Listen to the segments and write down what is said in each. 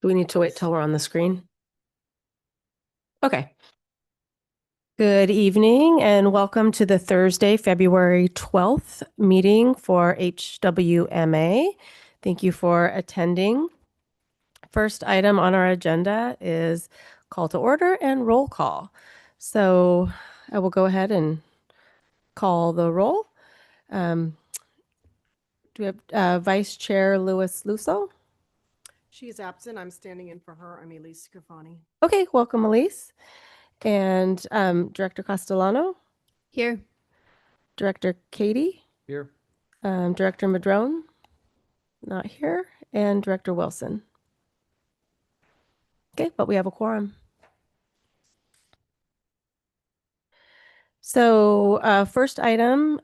Do we need to wait till we're on the screen? Okay. Good evening and welcome to the Thursday, February 12th meeting for HWMA. Thank you for attending. First item on our agenda is call to order and roll call. So I will go ahead and call the roll. Do we have Vice Chair Louis Lusso? She is absent. I'm standing in for her. I'm Elise Scafani. Okay, welcome, Elise. And Director Castellano? Here. Director Katie? Here. Director Madrone? Not here. And Director Wilson? Okay, but we have a quorum. So first item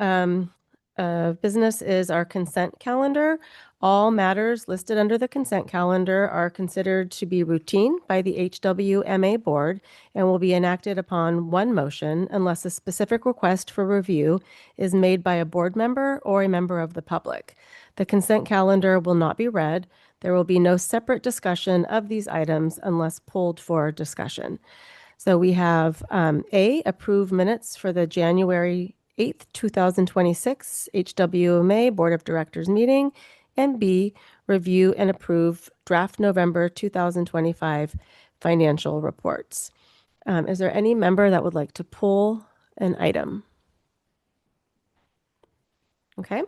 of business is our consent calendar. All matters listed under the consent calendar are considered to be routine by the HWMA board and will be enacted upon one motion unless a specific request for review is made by a board member or a member of the public. The consent calendar will not be read. There will be no separate discussion of these items unless pulled for discussion. So we have A, approve minutes for the January 8th, 2026 HWMA Board of Directors meeting, and B, review and approve draft November 2025 financial reports. Is there any member that would like to pull an item? Okay.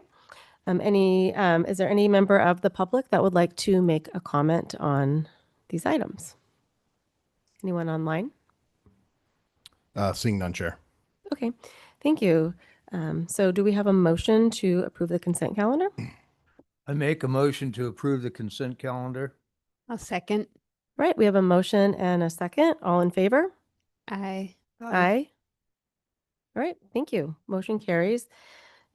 Is there any member of the public that would like to make a comment on these items? Anyone online? Seeing none, Chair. Okay, thank you. So do we have a motion to approve the consent calendar? I make a motion to approve the consent calendar. I'll second. Right, we have a motion and a second. All in favor? Aye. Aye. All right, thank you. Motion carries.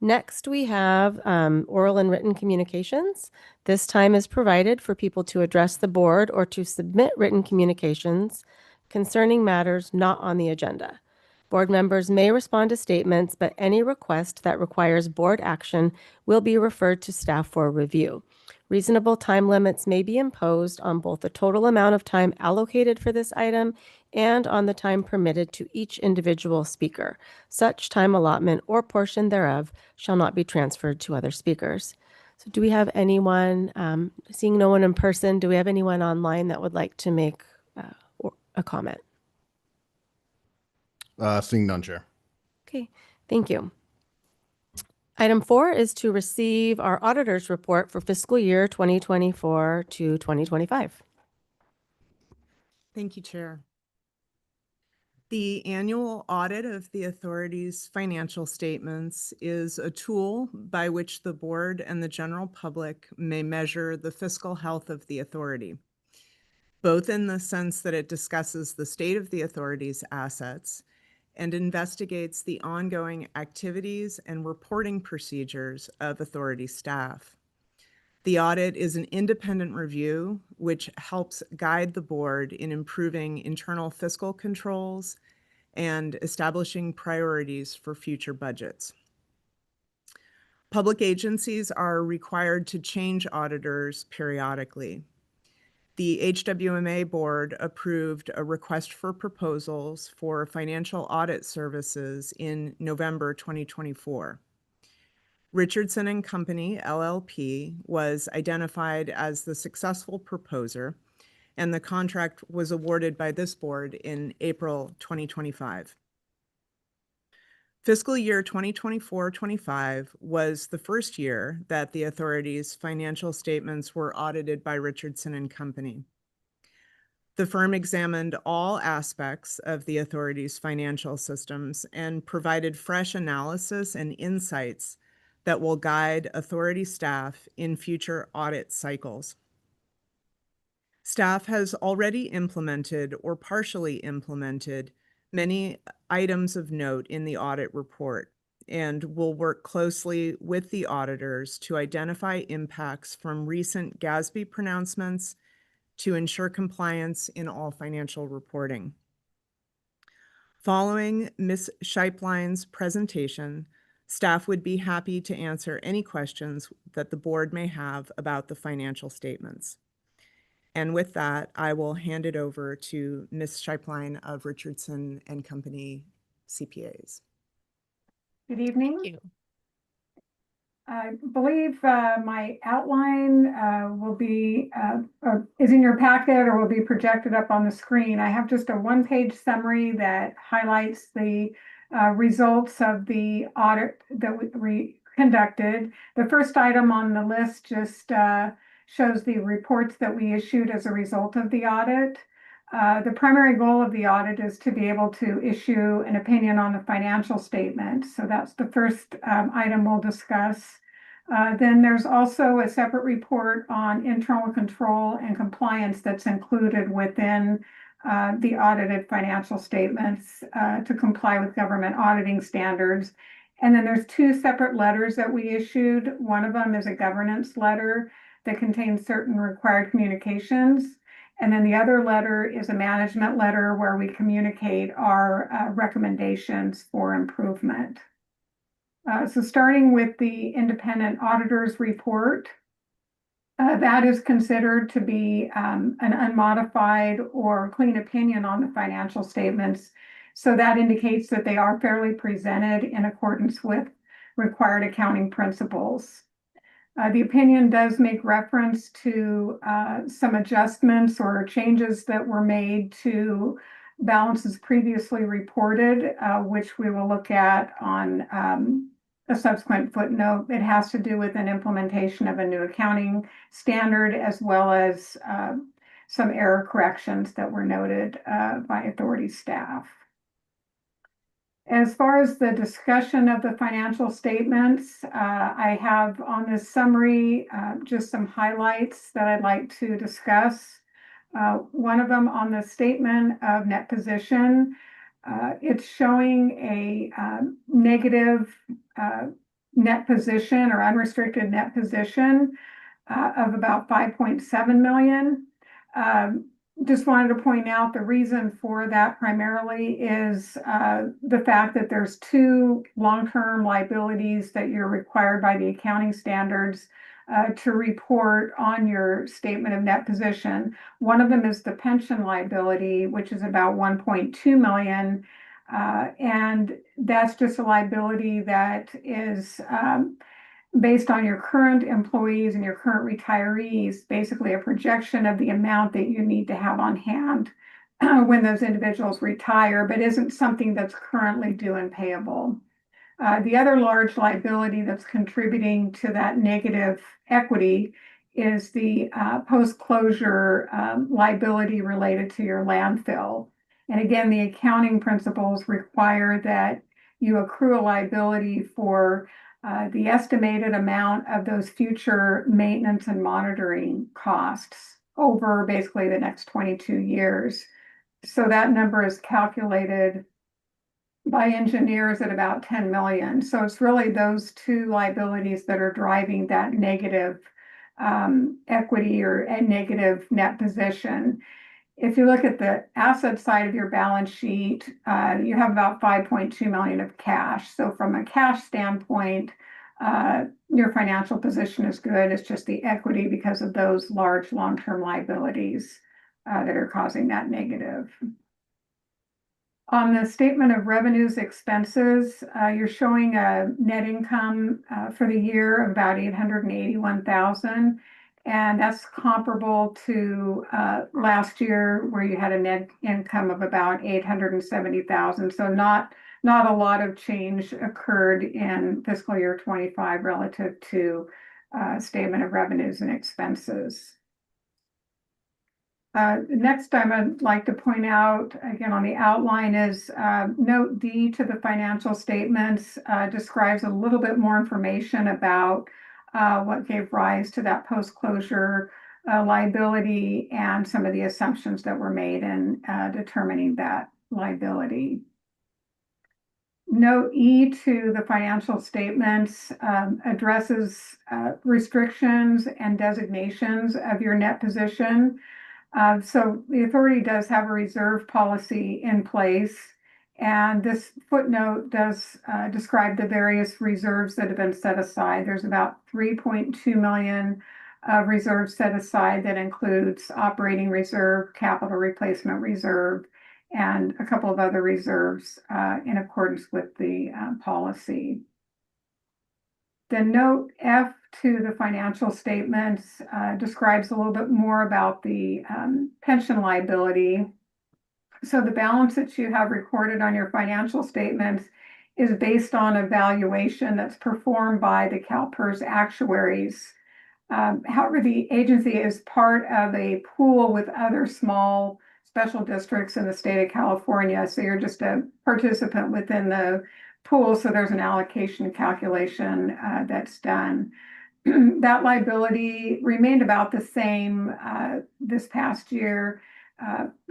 Next, we have oral and written communications. This time is provided for people to address the board or to submit written communications concerning matters not on the agenda. Board members may respond to statements, but any request that requires board action will be referred to staff for review. Reasonable time limits may be imposed on both the total amount of time allocated for this item and on the time permitted to each individual speaker. Such time allotment or portion thereof shall not be transferred to other speakers. So do we have anyone, seeing no one in person, do we have anyone online that would like to make a comment? Seeing none, Chair. Okay, thank you. Item 4 is to receive our auditor's report for fiscal year 2024 to 2025. Thank you, Chair. The annual audit of the authority's financial statements is a tool by which the board and the general public may measure the fiscal health of the authority, both in the sense that it discusses the state of the authority's assets and investigates the ongoing activities and reporting procedures of authority staff. The audit is an independent review which helps guide the board in improving internal fiscal controls and establishing priorities for future budgets. Public agencies are required to change auditors periodically. The HWMA board approved a request for proposals for financial audit services in November 2024. Richardson and Company, LLP, was identified as the successful proposer, and the contract was awarded by this board in April 2025. Fiscal year 2024-25 was the first year that the authority's financial statements were audited by Richardson and Company. The firm examined all aspects of the authority's financial systems and provided fresh analysis and insights that will guide authority staff in future audit cycles. Staff has already implemented or partially implemented many items of note in the audit report and will work closely with the auditors to identify impacts from recent GASB pronouncements to ensure compliance in all financial reporting. Following Ms. Scheiplein's presentation, staff would be happy to answer any questions that the board may have about the financial statements. And with that, I will hand it over to Ms. Scheiplein of Richardson and Company CPAs. Good evening. Thank you. I believe my outline will be, or is in your packet or will be projected up on the screen. I have just a one-page summary that highlights the results of the audit that we conducted. The first item on the list just shows the reports that we issued as a result of the audit. The primary goal of the audit is to be able to issue an opinion on the financial statement. So that's the first item we'll discuss. Then there's also a separate report on internal control and compliance that's included within the audited financial statements to comply with government auditing standards. And then there's two separate letters that we issued. One of them is a governance letter that contains certain required communications. And then the other letter is a management letter where we communicate our recommendations for improvement. So starting with the independent auditor's report, that is considered to be an unmodified or clean opinion on the financial statements. So that indicates that they are fairly presented in accordance with required accounting principles. The opinion does make reference to some adjustments or changes that were made to balances previously reported, which we will look at on a subsequent footnote. It has to do with an implementation of a new accounting standard, as well as some error corrections that were noted by authority staff. As far as the discussion of the financial statements, I have on this summary just some highlights that I'd like to discuss. One of them on the statement of net position, it's showing a negative net position or unrestricted net position of about 5.7 million. Just wanted to point out the reason for that primarily is the fact that there's two long-term liabilities that you're required by the accounting standards to report on your statement of net position. One of them is the pension liability, which is about 1.2 million. And that's just a liability that is based on your current employees and your current retirees, basically a projection of the amount that you need to have on hand when those individuals retire, but isn't something that's currently due and payable. The other large liability that's contributing to that negative equity is the post-closure liability related to your landfill. And again, the accounting principles require that you accrue a liability for the estimated amount of those future maintenance and monitoring costs over basically the next 22 years. So that number is calculated by engineers at about 10 million. So it's really those two liabilities that are driving that negative equity or a negative net position. If you look at the asset side of your balance sheet, you have about 5.2 million of cash. So from a cash standpoint, your financial position is good. It's just the equity because of those large long-term liabilities that are causing that negative. On the statement of revenues expenses, you're showing a net income for the year of about 881,000. And that's comparable to last year where you had a net income of about 870,000. So not a lot of change occurred in fiscal year 25 relative to statement of revenues and expenses. Next time I'd like to point out, again, on the outline is note D to the financial statements describes a little bit more information about what gave rise to that post-closure liability and some of the assumptions that were made in determining that liability. Note E to the financial statements addresses restrictions and designations of your net position. So the authority does have a reserve policy in place, and this footnote does describe the various reserves that have been set aside. There's about 3.2 million reserve set aside that includes operating reserve, capital replacement reserve, and a couple of other reserves in accordance with the policy. The note F to the financial statements describes a little bit more about the pension liability. So the balance that you have recorded on your financial statements is based on a valuation that's performed by the CalPERS actuaries. However, the agency is part of a pool with other small special districts in the state of California. So you're just a participant within the pool. So there's an allocation calculation that's done. That liability remained about the same this past year.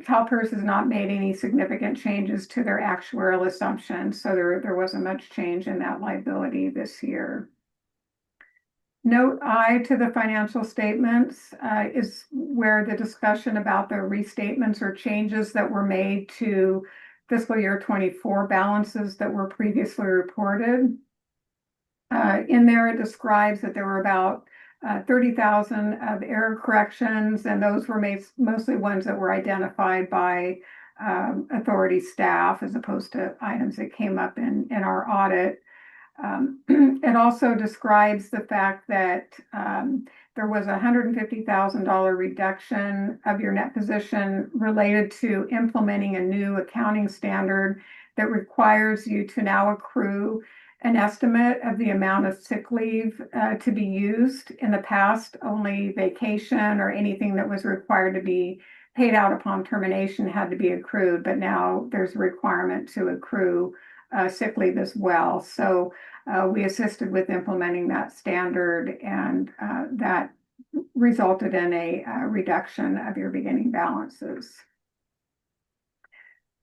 CalPERS has not made any significant changes to their actuarial assumptions, so there wasn't much change in that liability this year. Note I to the financial statements is where the discussion about the restatements or changes that were made to fiscal year 24 balances that were previously reported. In there, it describes that there were about 30,000 of error corrections, and those were mostly ones that were identified by authority staff as opposed to items that came up in our audit. It also describes the fact that there was a $150,000 reduction of your net position related to implementing a new accounting standard that requires you to now accrue an estimate of the amount of sick leave to be used. In the past, only vacation or anything that was required to be paid out upon termination had to be accrued, but now there's a requirement to accrue sick leave as well. So we assisted with implementing that standard, and that resulted in a reduction of your beginning balances.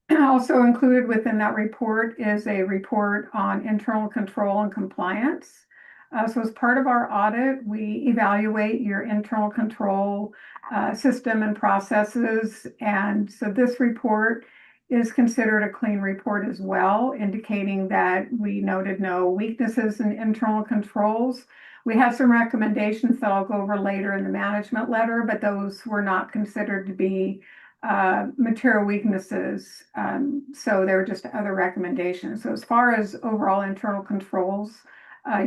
Also included within that report is a report on internal control and compliance. So as part of our audit, we evaluate your internal control system and processes. And so this report is considered a clean report as well, indicating that we noted no weaknesses in internal controls. We have some recommendations that I'll go over later in the management letter, but those were not considered to be material weaknesses. So there were just other recommendations. So as far as overall internal controls,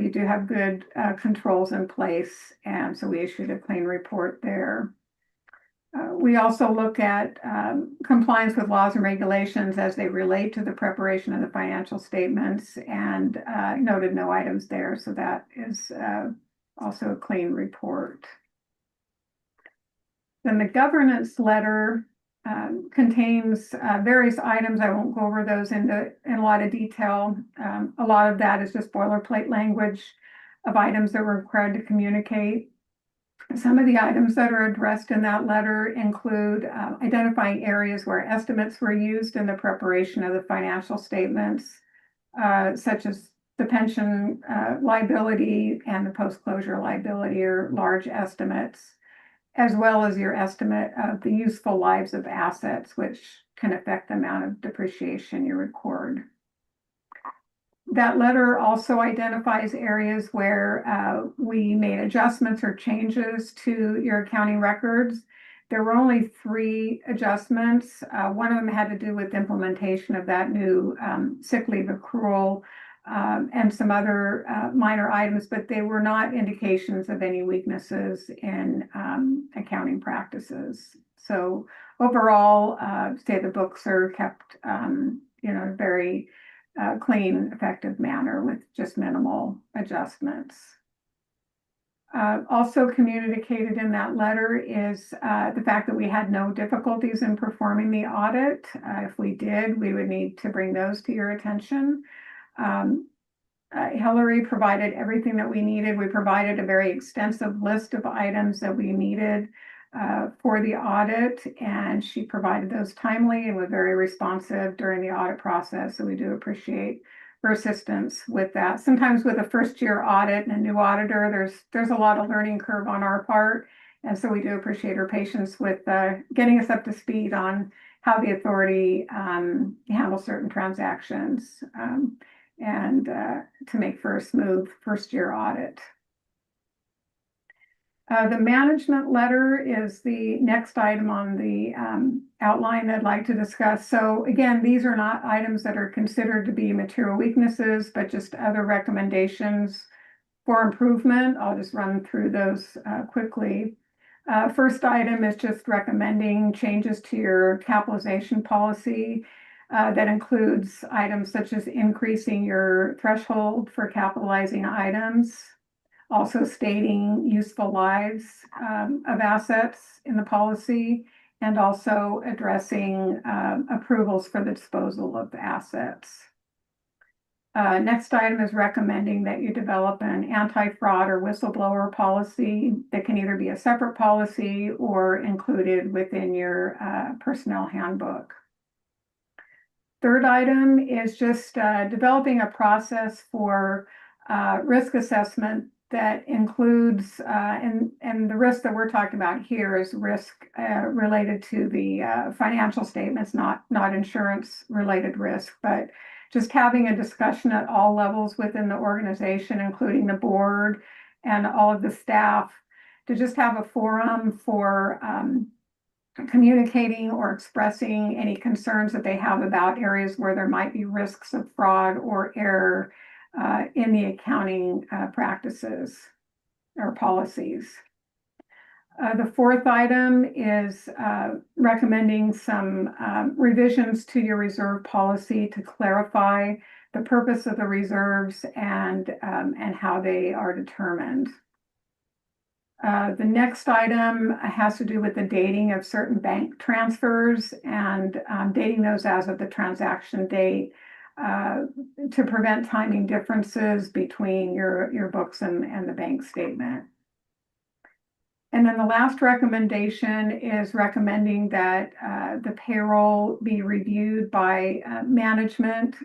you do have good controls in place. And so we issued a clean report there. We also look at compliance with laws and regulations as they relate to the preparation of the financial statements, and noted no items there. So that is also a clean report. Then the governance letter contains various items. I won't go over those in a lot of detail. A lot of that is just boilerplate language of items that we're required to communicate. Some of the items that are addressed in that letter include identifying areas where estimates were used in the preparation of the financial statements, such as the pension liability and the post-closure liability, or large estimates, as well as your estimate of the useful lives of assets, which can affect the amount of depreciation you record. That letter also identifies areas where we made adjustments or changes to your accounting records. There were only 3 adjustments. One of them had to do with implementation of that new sick leave accrual, and some other minor items, but they were not indications of any weaknesses in accounting practices. So overall, say the books are kept, very clean, effective manner with just minimal adjustments. Also communicated in that letter is the fact that we had no difficulties in performing the audit. If we did, we would need to bring those to your attention. Hillary provided everything that we needed. We provided a very extensive list of items that we needed for the audit, and she provided those timely and was very responsive during the audit process. So we do appreciate her assistance with that. Sometimes with a first-year audit and a new auditor, there's a lot of learning curve on our part, and so we do appreciate her patience with getting us up to speed on how the authority handles certain transactions, and to make for a smooth first-year audit. The management letter is the next item on the outline I'd like to discuss. So again, these are not items that are considered to be material weaknesses, but just other recommendations for improvement. I'll just run through those quickly. First item is just recommending changes to your capitalization policy. That includes items such as increasing your threshold for capitalizing items, also stating useful lives of assets in the policy, and also addressing approvals for the disposal of assets. Next item is recommending that you develop an anti-fraud or whistleblower policy that can either be a separate policy or included within your personnel handbook. Third item is just developing a process for risk assessment that includes, and the risk that we're talking about here is risk related to the financial statements, not insurance related risk, but just having a discussion at all levels within the organization, including the board and all of the staff, to just have a forum for communicating or expressing any concerns that they have about areas where there might be risks of fraud or error in the accounting practices or policies. The fourth item is recommending some revisions to your reserve policy to clarify the purpose of the reserves and how they are determined. The next item has to do with the dating of certain bank transfers and dating those as of the transaction date to prevent timing differences between your books and the bank statement. And then the last recommendation is recommending that the payroll be reviewed by management,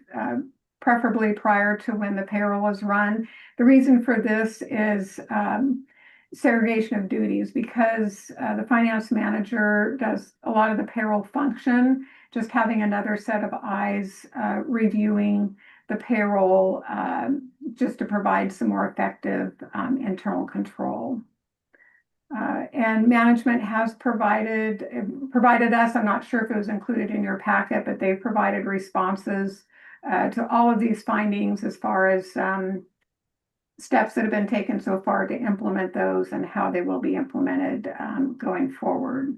preferably prior to when the payroll is run. The reason for this is segregation of duties, because the finance manager does a lot of the payroll function. Just having another set of eyes reviewing the payroll just to provide some more effective internal control. And management has provided us, I'm not sure if it was included in your packet, but they've provided responses to all of these findings as far as steps that have been taken so far to implement those and how they will be implemented going forward.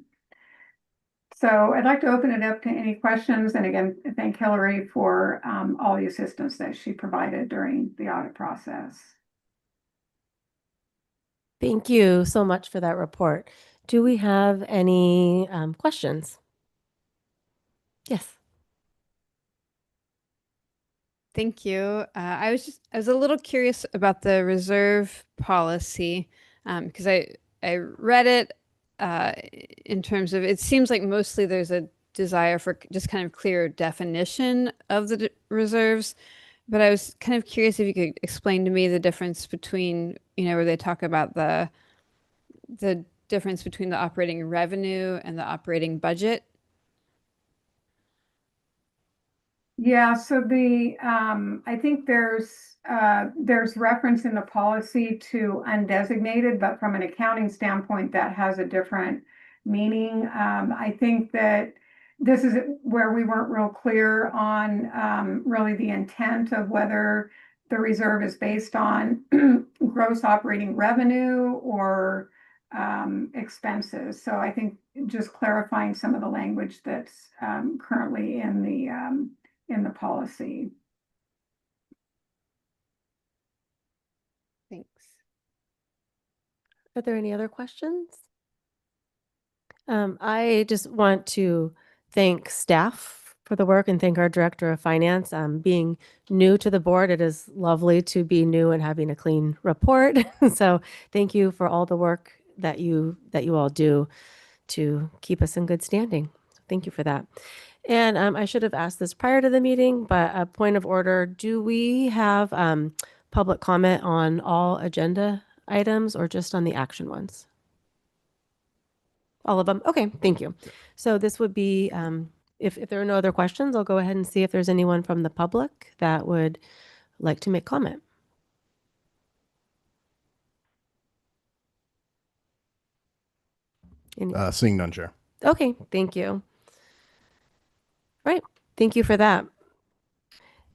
So I'd like to open it up to any questions. And again, thank Hillary for all the assistance that she provided during the audit process. Thank you so much for that report. Do we have any questions? Yes. Thank you. I was a little curious about the reserve policy because I read it in terms of, it seems like mostly there's a desire for just kind of clear definition of the reserves. But I was kind of curious if you could explain to me the difference between, where they talk about the difference between the operating revenue and the operating budget. Yeah, so I think there's reference in the policy to undesignated, but from an accounting standpoint, that has a different meaning. I think that this is where we weren't real clear on really the intent of whether the reserve is based on gross operating revenue or expenses. So I think just clarifying some of the language that's currently in the policy. Thanks. Are there any other questions? I just want to thank staff for the work and thank our Director of Finance. Being new to the board, it is lovely to be new and having a clean report. So thank you for all the work that you all do to keep us in good standing. Thank you for that. And I should have asked this prior to the meeting, but a point of order, do we have public comment on all agenda items or just on the action ones? All of them? Okay, thank you. So this would be, if there are no other questions, I'll go ahead and see if there's anyone from the public that would like to make comment. Seeing none, Chair. Okay, thank you. Right, thank you for that.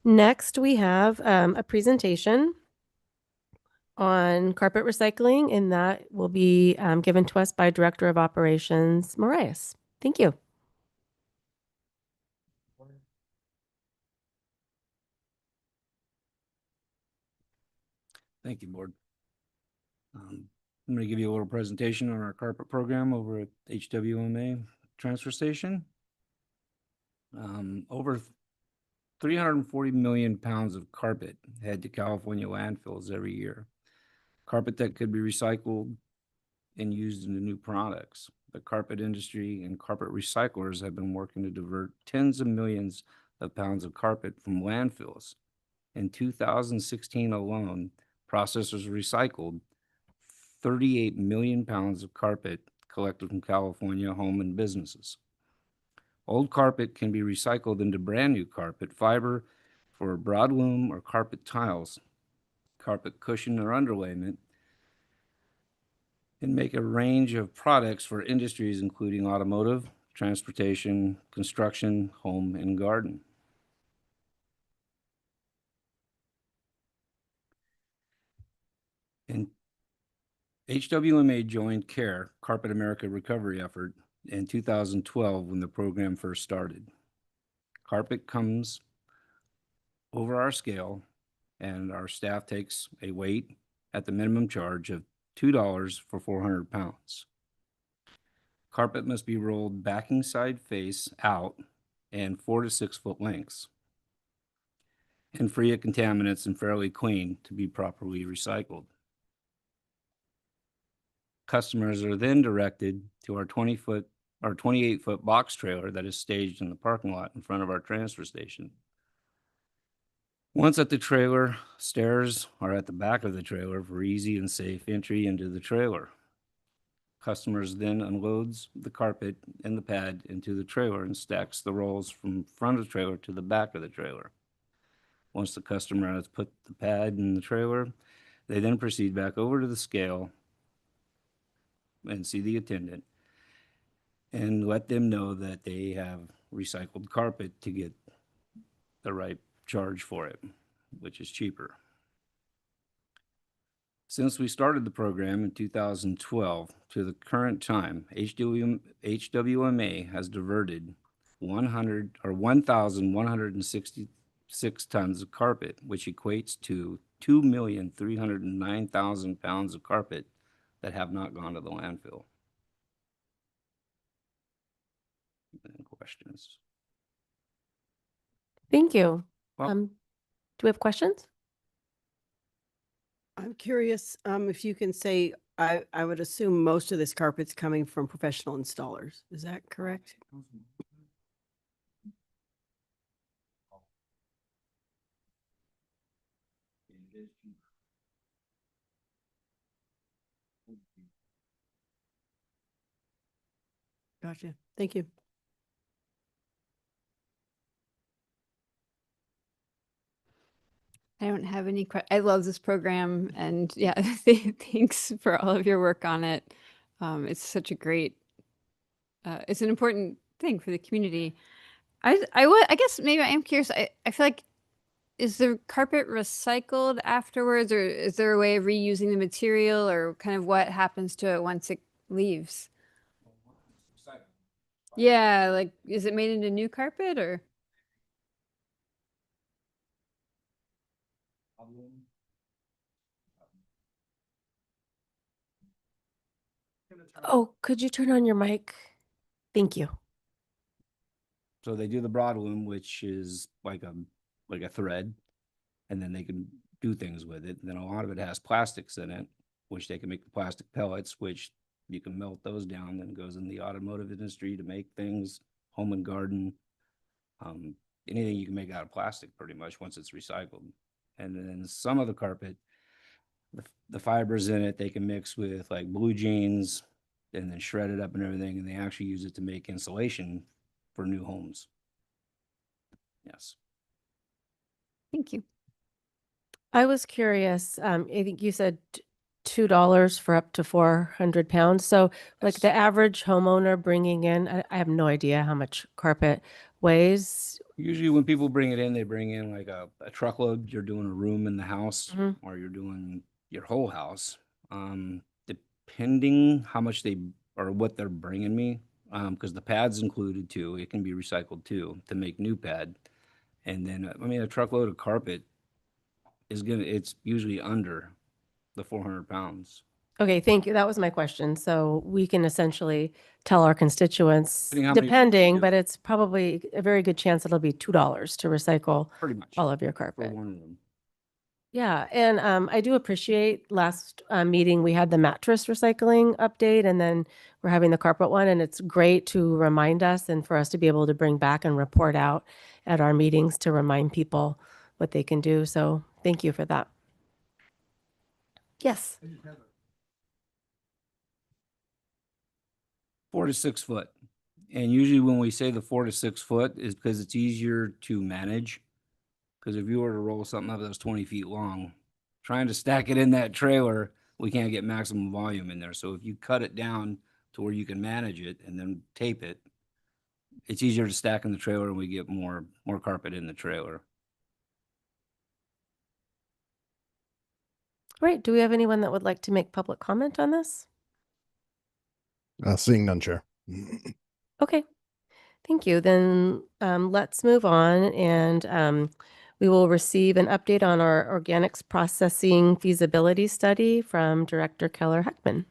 Next, we have a presentation on carpet recycling, and that will be given to us by Director of Operations, Marias. Thank you. Thank you, Board. I'm going to give you a little presentation on our carpet program over at HWMA Transfer Station. Over 340 million pounds of carpet head to California landfills every year. Carpet that could be recycled and used into new products. The carpet industry and carpet recyclers have been working to divert tens of millions of pounds of carpet from landfills. In 2016 alone, processors recycled 38 million pounds of carpet collected from California home and businesses. Old carpet can be recycled into brand new carpet fiber for broadloom or carpet tiles, carpet cushion or underlayment, and make a range of products for industries including automotive, transportation, construction, home, and garden. And HWMA joined CARE, Carpet America Recovery Effort, in 2012 when the program first started. Carpet comes over our scale, and our staff takes a weight at the minimum charge of $2 for 400 pounds. Carpet must be rolled backing side face out and 4 to 6 foot lengths and free of contaminants and fairly clean to be properly recycled. Customers are then directed to our 28-foot box trailer that is staged in the parking lot in front of our transfer station. Once at the trailer, stairs are at the back of the trailer for easy and safe entry into the trailer. Customers then unloads the carpet and the pad into the trailer and stacks the rolls from front of the trailer to the back of the trailer. Once the customer has put the pad in the trailer, they then proceed back over to the scale and see the attendant and let them know that they have recycled carpet to get the right charge for it, which is cheaper. Since we started the program in 2012 to the current time, HWMA has diverted 1,166 tons of carpet, which equates to 2,309,000 pounds of carpet that have not gone to the landfill. Any questions? Thank you. Well, Do we have questions? I'm curious if you can say, I would assume most of this carpet's coming from professional installers. Is that correct? Gotcha. Thank you. I don't have any I love this program, and yeah, thanks for all of your work on it. It's such a great, it's an important thing for the community. I guess maybe I am curious. I feel like, is the carpet recycled afterwards, or is there a way of reusing the material, or kind of what happens to it once it leaves? Yeah, like, is it made into new carpet, or? Oh, could you turn on your mic? Thank you. So they do the broadloom, which is like a thread, and then they can do things with it. And then a lot of it has plastics in it, which they can make the plastic pellets, which you can melt those down. Then it goes in the automotive industry to make things, home and garden, anything you can make out of plastic pretty much once it's recycled. And then some of the carpet, the fibers in it, they can mix with like blue jeans and then shred it up and everything. And they actually use it to make insulation for new homes. Yes. Thank you. I was curious. I think you said $2 for up to 400 pounds. So like the average homeowner bringing in, I have no idea how much carpet weighs. Usually when people bring it in, they bring in like a truckload. You're doing a room in the house Mhm. or you're doing your whole house. Depending how much they or what they're bringing me, because the pad's included too. It can be recycled too to make new pad. And then, I mean, a truckload of carpet it's usually under the 400 pounds. Okay, thank you. That was my question. So we can essentially tell our constituents, Depending how many you depending, do. but it's probably a very good chance it'll be $2 to recycle Pretty much all of your for carpet. one room. Yeah, and I do appreciate last meeting, we had the mattress recycling update, and then we're having the carpet one, and it's great to remind us and for us to be able to bring back and report out at our meetings to remind people what they can do. So thank you for that. Yes. 4 to 6 foot. And usually when we say the 4 to 6 foot is because it's easier to manage. Because if you were to roll something up that's 20 feet long, trying to stack it in that trailer, we can't get maximum volume in there. So if you cut it down to where you can manage it and then tape it, it's easier to stack in the trailer and we get more carpet in the trailer. Great. Do we have anyone that would like to make public comment on this? Seeing none, Chair. Okay, thank you. Then let's move on and we will receive an update on our organics processing feasibility study from Director Keller Heckman.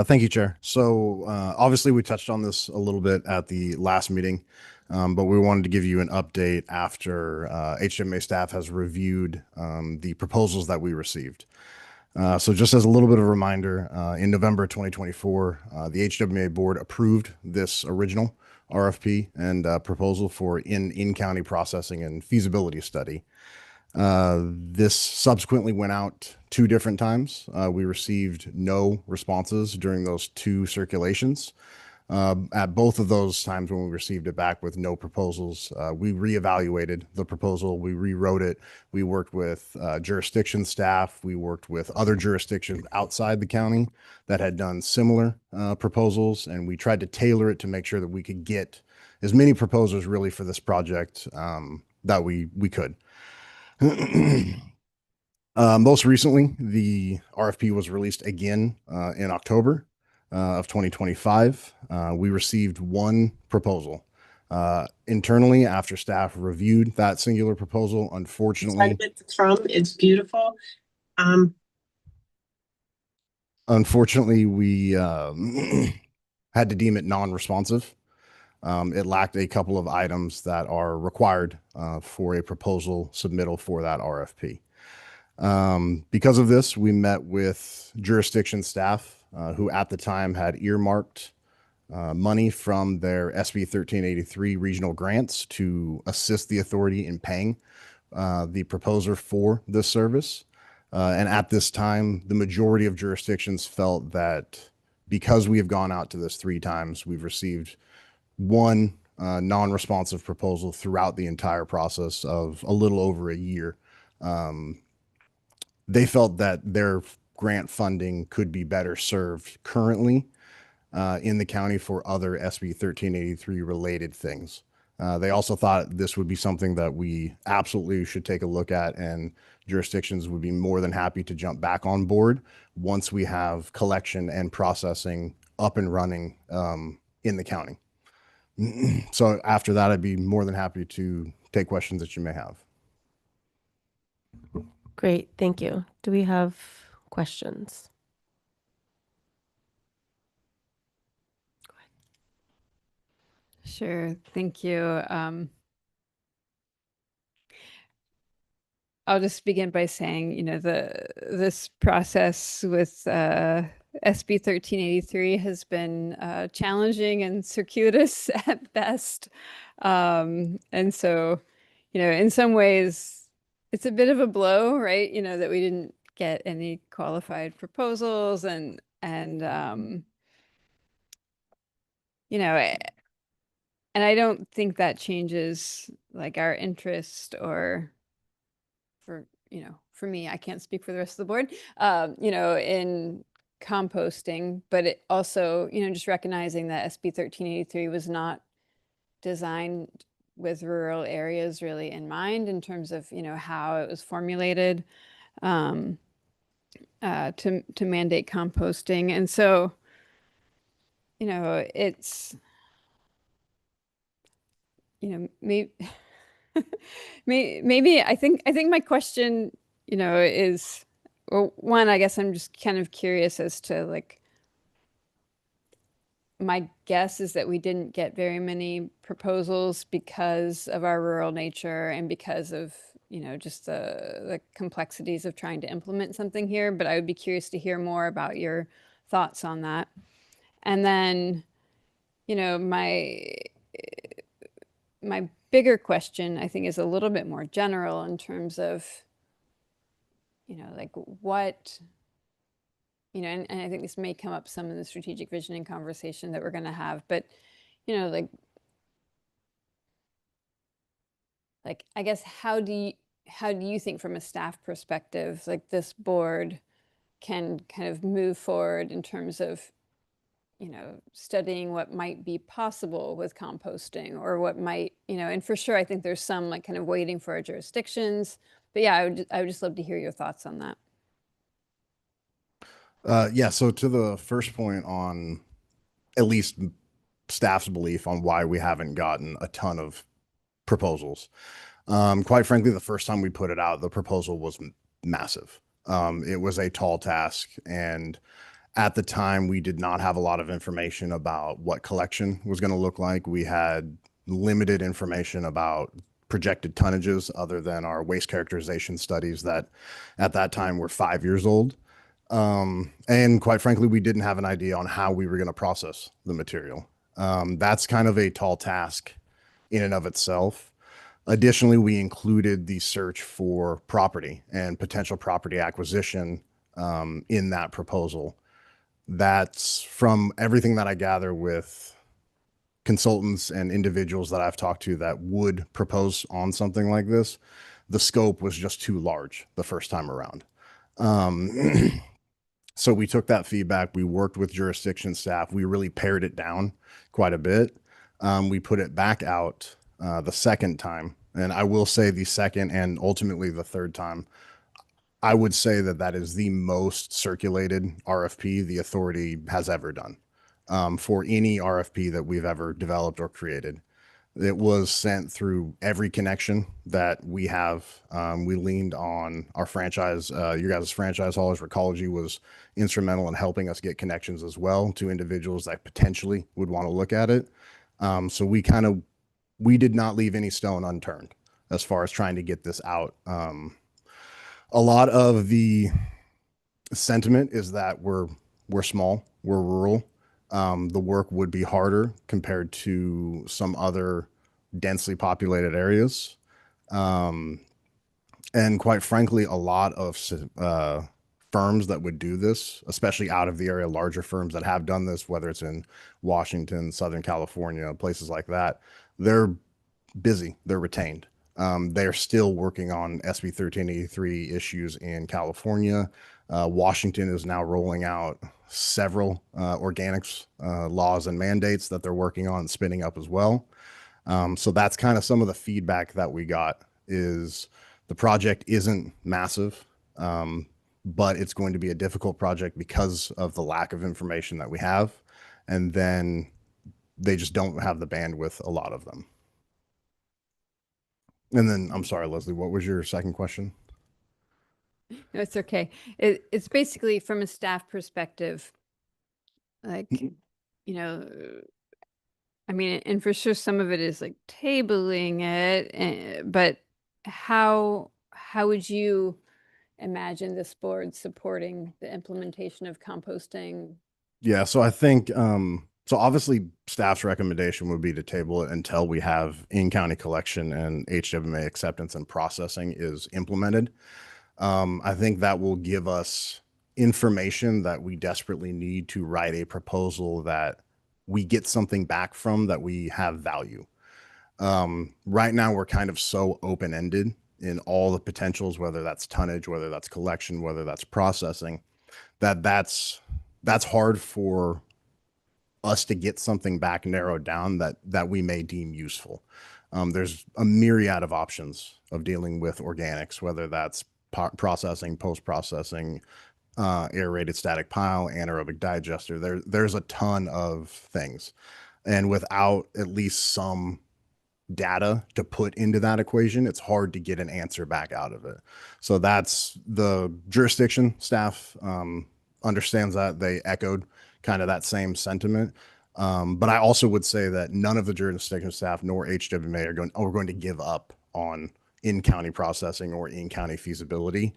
Thank you, Chair. So obviously we touched on this a little bit at the last meeting, but we wanted to give you an update after HWMA staff has reviewed the proposals that we received. So just as a little bit of a reminder, in November 2024, the HWMA board approved this original RFP and proposal for in-county processing and feasibility study. This subsequently went out 2 different times. We received no responses during those 2 circulations. At both of those times when we received it back with no proposals, we reevaluated the proposal, we rewrote it, we worked with jurisdiction staff, we worked with other jurisdictions outside the county that had done similar proposals, and we tried to tailor it to make sure that we could get as many proposals really for this project that we could. Most recently, the RFP was released again in October of 2025. We received 1 proposal. Internally, after staff reviewed that singular proposal, unfortunately, it's beautiful. Unfortunately, we had to deem it non-responsive. It lacked a couple of items that are required for a proposal submittal for that RFP. Because of this, we met with jurisdiction staff who at the time had earmarked money from their SB 1383 regional grants to assist the authority in paying the proposer for this service. And at this time, the majority of jurisdictions felt that because we have gone out to this 3 times, we've received 1 non-responsive proposal throughout the entire process of a little over a year. They felt that their grant funding could be better served currently in the county for other SB 1383 related things. They also thought this would be something that we absolutely should take a look at, and jurisdictions would be more than happy to jump back on board once we have collection and processing up and running in the county. So after that, I'd be more than happy to take questions that you may have. Great, thank you. Do we have questions? Sure, thank you. I'll just begin by saying, this process with SB 1383 has been challenging and circuitous at best. And so, in some ways, it's a bit of a blow, right? That we didn't get any qualified proposals and and I don't think that changes like our interest or for me, I can't speak for the rest of the board, in composting, but it also, just recognizing that SB 1383 was not designed with rural areas really in mind in terms of, how it was formulated to mandate composting. And so, it's, maybe maybe I think my question, is, well, one, I guess I'm just kind of curious as to like, my guess is that we didn't get very many proposals because of our rural nature and because of, just the complexities of trying to implement something here. But I would be curious to hear more about your thoughts on that. And then, my bigger question, I think, is a little bit more general in terms of, like what, and I think this may come up some in the strategic visioning conversation that we're going to have, but, like, I guess, how do you think from a staff perspective, like this board can kind of move forward in terms of, studying what might be possible with composting or what might, and for sure, I think there's some like kind of waiting for our jurisdictions, but yeah, I would just love to hear your thoughts on that. Yeah, so to the first point on at least staff's belief on why we haven't gotten a ton of proposals. Quite frankly, the first time we put it out, the proposal was massive. It was a tall task, and at the time, we did not have a lot of information about what collection was going to look like. We had limited information about projected tonnages other than our waste characterization studies that at that time were 5 years old. And quite frankly, we didn't have an idea on how we were going to process the material. That's kind of a tall task in and of itself. Additionally, we included the search for property and potential property acquisition in that proposal. That's from everything that I gather with consultants and individuals that I've talked to that would propose on something like this. The scope was just too large the first time around. So we took that feedback. We worked with jurisdiction staff. We really pared it down quite a bit. We put it back out the second time. And I will say the second and ultimately the third time, I would say that that is the most circulated RFP the authority has ever done for any RFP that we've ever developed or created. It was sent through every connection that we have. We leaned on our franchise, your guys' franchise haulers. Recology was instrumental in helping us get connections as well to individuals that potentially would want to look at it. So we did not leave any stone unturned as far as trying to get this out. A lot of the sentiment is that we're small, we're rural. The work would be harder compared to some other densely populated areas. And quite frankly, a lot of firms that would do this, especially out of the area, larger firms that have done this, whether it's in Washington, Southern California, places like that, they're busy, they're retained. They're still working on SB 1383 issues in California. Washington is now rolling out several organics laws and mandates that they're working on spinning up as well. So that's kind of some of the feedback that we got is the project isn't massive, but it's going to be a difficult project because of the lack of information that we have. And then they just don't have the bandwidth, a lot of them. And then, I'm sorry, Leslie, what was your second question? No, it's okay. It's basically from a staff perspective, like, I mean, and for sure some of it is like tabling it, but how would you imagine this board supporting the implementation of composting? Yeah, so I think, so obviously staff's recommendation would be to table it until we have in-county collection and HWMA acceptance and processing is implemented. I think that will give us information that we desperately need to write a proposal that we get something back from that we have value. Right now we're kind of so open-ended in all the potentials, whether that's tonnage, whether that's collection, whether that's processing, that's hard for us to get something back narrowed down that we may deem useful. There's a myriad of options of dealing with organics, whether that's processing, post-processing, aerated static pile, anaerobic digester. There's a ton of things. And without at least some data to put into that equation, it's hard to get an answer back out of it. So that's the jurisdiction staff understands that. They echoed kind of that same sentiment. But I also would say that none of the jurisdiction staff nor HWMA are going to give up on in-county processing or in-county feasibility.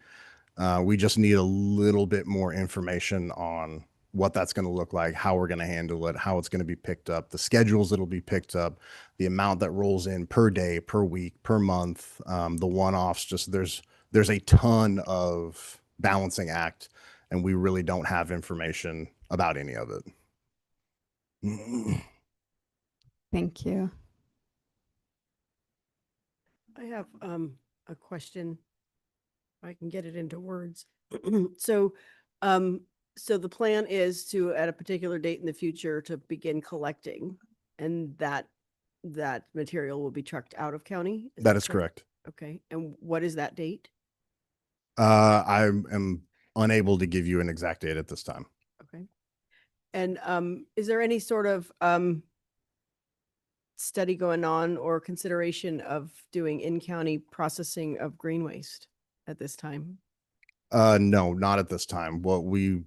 We just need a little bit more information on what that's going to look like, how we're going to handle it, how it's going to be picked up, the schedules that'll be picked up, the amount that rolls in per day, per week, per month, the one-offs. Just there's a ton of balancing act, and we really don't have information about any of it. Thank you. I have a question. If I can get it into words. So, so the plan is to, at a particular date in the future, to begin collecting, and that material will be trucked out of county? That is correct. Okay. And what is that date? I am unable to give you an exact date at this time. Okay. And is there any sort of study going on or consideration of doing in-county processing of green waste at this time? No, not at this time. What we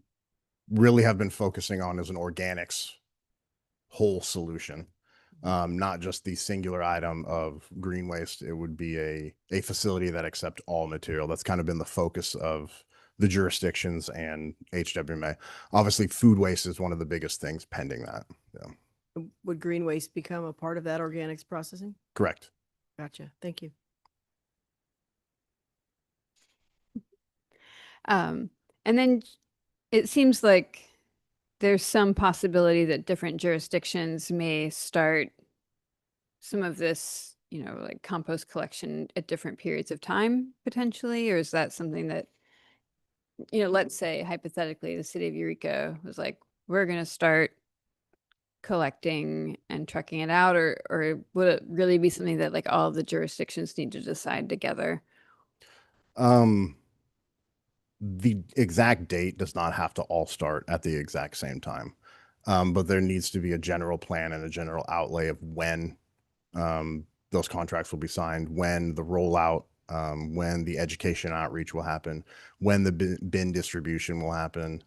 really have been focusing on is an organics whole solution, not just the singular item of green waste. It would be a facility that accepts all material. That's kind of been the focus of the jurisdictions and HWMA. Obviously, food waste is one of the biggest things pending that. Yeah. Would green waste become a part of that organics processing? Correct. Gotcha. Thank you. And then it seems like there's some possibility that different jurisdictions may start some of this, like compost collection at different periods of time potentially, or is that something that, let's say hypothetically the city of Eureka was like, we're going to start collecting and trucking it out, or would it really be something that like all of the jurisdictions need to decide together? The exact date does not have to all start at the exact same time. But there needs to be a general plan and a general outlay of when those contracts will be signed, when the rollout, when the education outreach will happen, when the bin distribution will happen,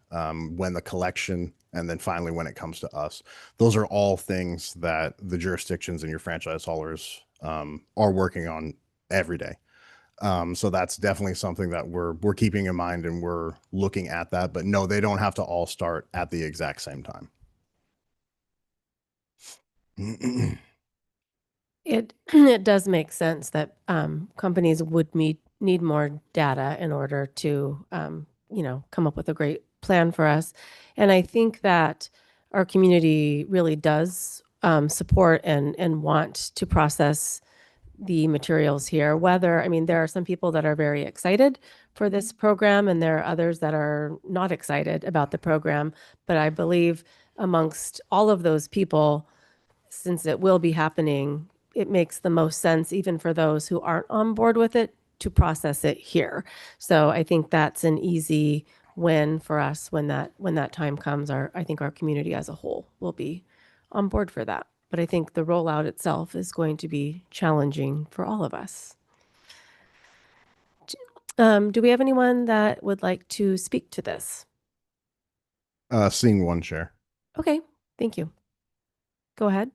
when the collection, and then finally when it comes to us. Those are all things that the jurisdictions and your franchise haulers are working on every day. So that's definitely something that we're keeping in mind, and we're looking at that. But no, they don't have to all start at the exact same time. It does make sense that companies would need more data in order to come up with a great plan for us. And I think that our community really does support and want to process the materials here. There are some people that are very excited for this program, and there are others that are not excited about the program. But I believe amongst all of those people, since it will be happening, it makes the most sense, even for those who aren't on board with it, to process it here. So I think that's an easy win for us when that time comes. I think our community as a whole will be on board for that. But I think the rollout itself is going to be challenging for all of us. Do we have anyone that would like to speak to this? Seeing one share. Okay, thank you. Go ahead.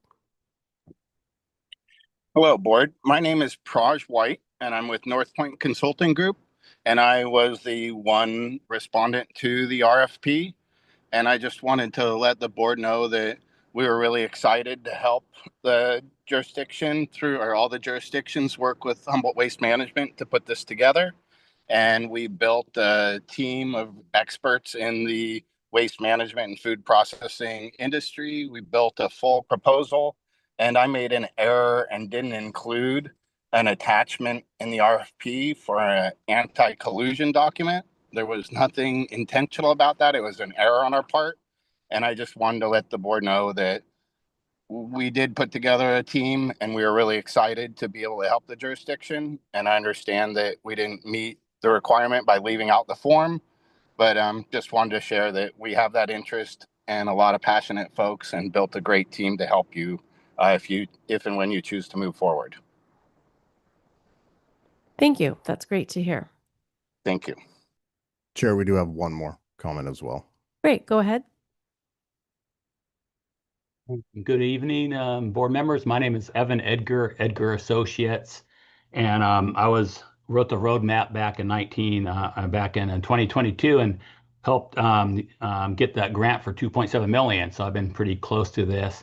Hello, board. My name is Praj White, and I'm with North Point Consulting Group, and I was the one respondent to the RFP. And I just wanted to let the board know that we were really excited to help the jurisdiction or all the jurisdictions work with Humboldt Waste Management to put this together. And we built a team of experts in the waste management and food processing industry. We built a full proposal, and I made an error and didn't include an attachment in the RFP for an anti-collusion document. There was nothing intentional about that. It was an error on our part. And I just wanted to let the board know that we did put together a team and we were really excited to be able to help the jurisdiction. And I understand that we didn't meet the requirement by leaving out the form, but just wanted to share that we have that interest and a lot of passionate folks and built a great team to help you if and when you choose to move forward. Thank you. That's great to hear. Thank you. Chair, we do have one more comment as well. Great. Go ahead. Good evening, board members. My name is Evan Edgar Associates, and I wrote the roadmap back in 2022 and helped get that grant for 2.7 million. So I've been pretty close to this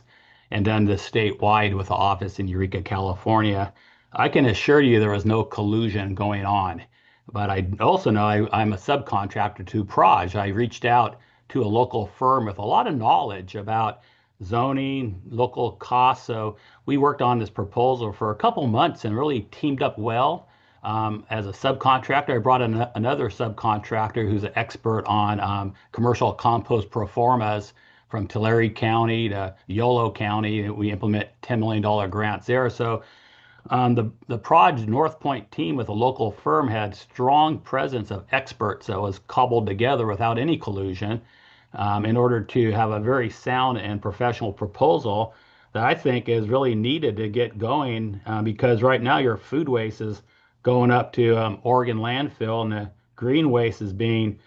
and done this statewide with the office in Eureka, California. I can assure you there was no collusion going on, but I also know I'm a subcontractor to Proj. I reached out to a local firm with a lot of knowledge about zoning, local costs. So we worked on this proposal for a couple months and really teamed up well. As a subcontractor, I brought in another subcontractor who's an expert on commercial compost pro formas from Tulare County to Yolo County. We implement $10 million grants there. So the Proj North Point team with a local firm had strong presence of experts that was cobbled together without any collusion in order to have a very sound and professional proposal that I think is really needed to get going because right now your food waste is going up to Oregon landfill and the green waste is being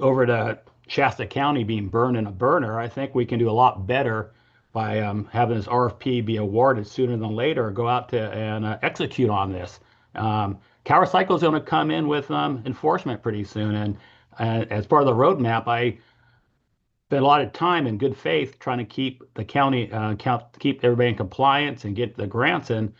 over to Shasta County being burned in a burner. I think we can do a lot better by having this RFP be awarded sooner than later, go out to and execute on this. CalRecycle is going to come in with enforcement pretty soon. And as part of the roadmap, I spent a lot of time in good faith trying to keep the county, keep everybody in compliance and get the grants. And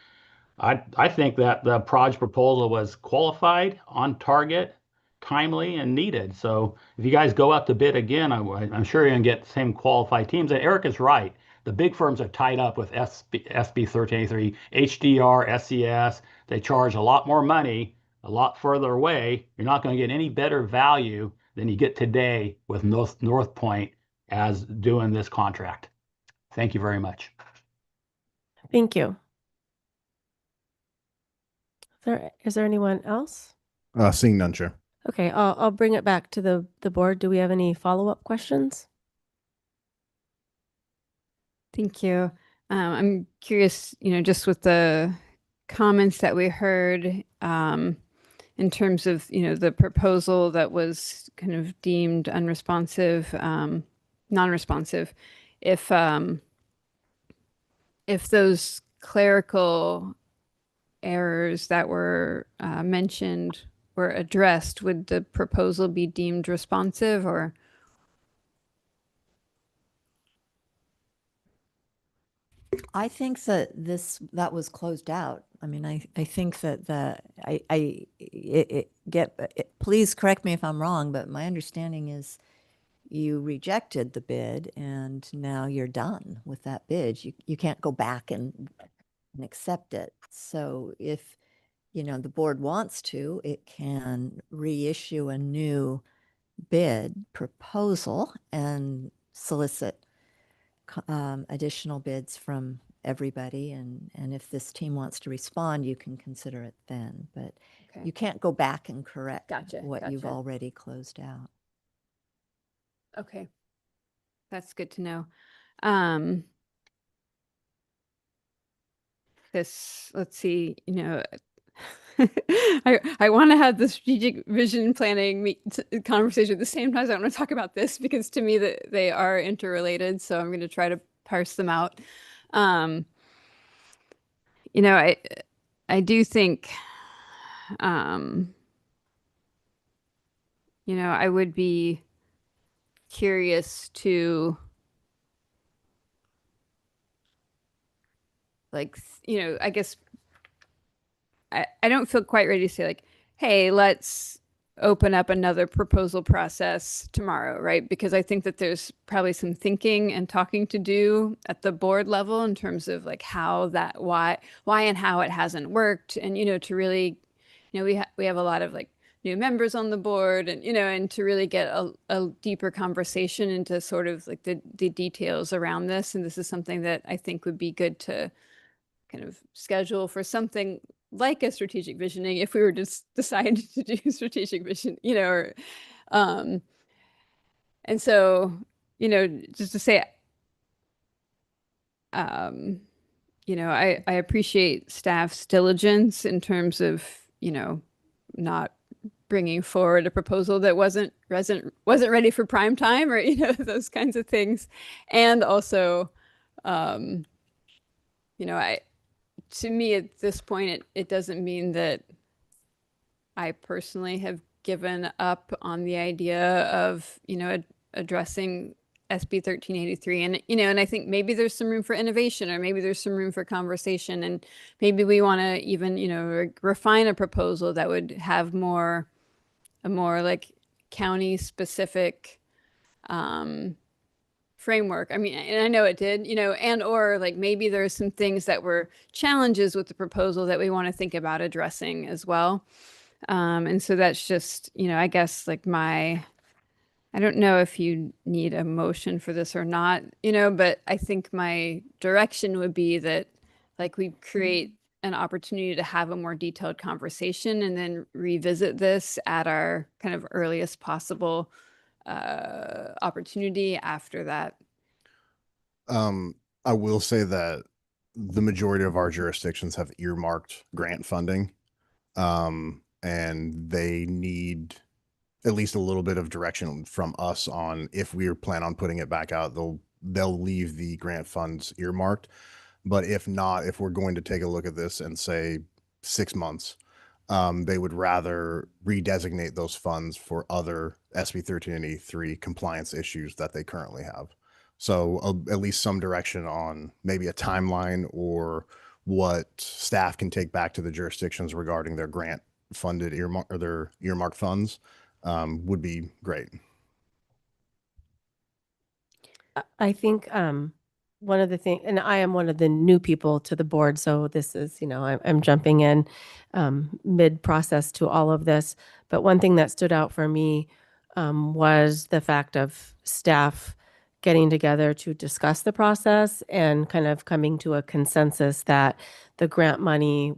I think that the Proj proposal was qualified, on target, timely, and needed. So if you guys go out to bid again, I'm sure you're going to get the same qualified teams. And Eric is right. The big firms are tied up with SB 1383, HDR, SES. They charge a lot more money, a lot further away. You're not going to get any better value than you get today with North Point as doing this contract. Thank you very much. Thank you. Is there anyone else? Seeing none, Chair. Okay, I'll bring it back to the board. Do we have any follow-up questions? Thank you. I'm curious, just with the comments that we heard in terms of, the proposal that was kind of deemed unresponsive, non-responsive, if those clerical errors that were mentioned were addressed, would the proposal be deemed responsive or? I think that that was closed out. I mean, I think that please correct me if I'm wrong, but my understanding is you rejected the bid and now you're done with that bid. You can't go back and accept it. So if, the board wants to, it can reissue a new bid proposal and solicit additional bids from everybody. And if this team wants to respond, you can consider it then. But you can't go back and correct what you've already closed out. Okay. That's good to know. Let's see, I want to have the strategic vision planning conversation at the same time as I want to talk about this because to me that they are interrelated. So I'm going to try to parse them out. I do think, I would be curious to I guess I don't feel quite ready to say like, hey, let's open up another proposal process tomorrow, right? Because I think that there's probably some thinking and talking to do at the board level in terms of like how that, why and how it hasn't worked. And, to really, we have a lot of like new members on the board and, and to really get a deeper conversation into sort of like the details around this. And this is something that I think would be good to kind of schedule for something like a strategic visioning if we were just deciding to do strategic vision, or and so, just to say, I appreciate staff's diligence in terms of, not bringing forward a proposal that wasn't ready for prime time or, those kinds of things. And also, to me at this point, it doesn't mean that I personally have given up on the idea of, addressing SB 1383. And, and I think maybe there's some room for innovation or maybe there's some room for conversation. And maybe we want to even, refine a proposal that would have a more like county specific framework. I mean, and I know it did, and or like maybe there's some things that were challenges with the proposal that we want to think about addressing as well. And so that's just, I guess like I don't know if you need a motion for this or not, but I think my direction would be that like we create an opportunity to have a more detailed conversation and then revisit this at our kind of earliest possible opportunity after that. I will say that the majority of our jurisdictions have earmarked grant funding, and they need at least a little bit of direction from us on if we plan on putting it back out. They'll leave the grant funds earmarked, but if not, if we're going to take a look at this and say 6 months, they would rather redesignate those funds for other SB 1383 compliance issues that they currently have. So at least some direction on maybe a timeline or what staff can take back to the jurisdictions regarding their grant funded earmark or their earmark funds would be great. I think one of the things, and I am one of the new people to the board, so this is, I'm jumping in mid-process to all of this. But one thing that stood out for me was the fact of staff getting together to discuss the process and kind of coming to a consensus that the grant money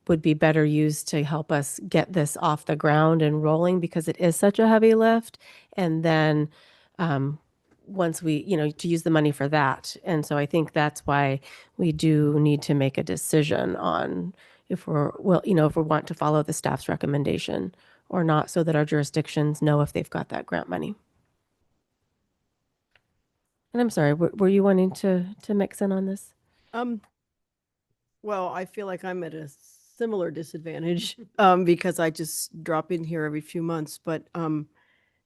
would be better used to help us get this off the ground and rolling because it is such a heavy lift. And then once we, to use the money for that. And so I think that's why we do need to make a decision on if if we want to follow the staff's recommendation or not, so that our jurisdictions know if they've got that grant money. And I'm sorry, were you wanting to mix in on this? Well, I feel like I'm at a similar disadvantage because I just drop in here every few months. But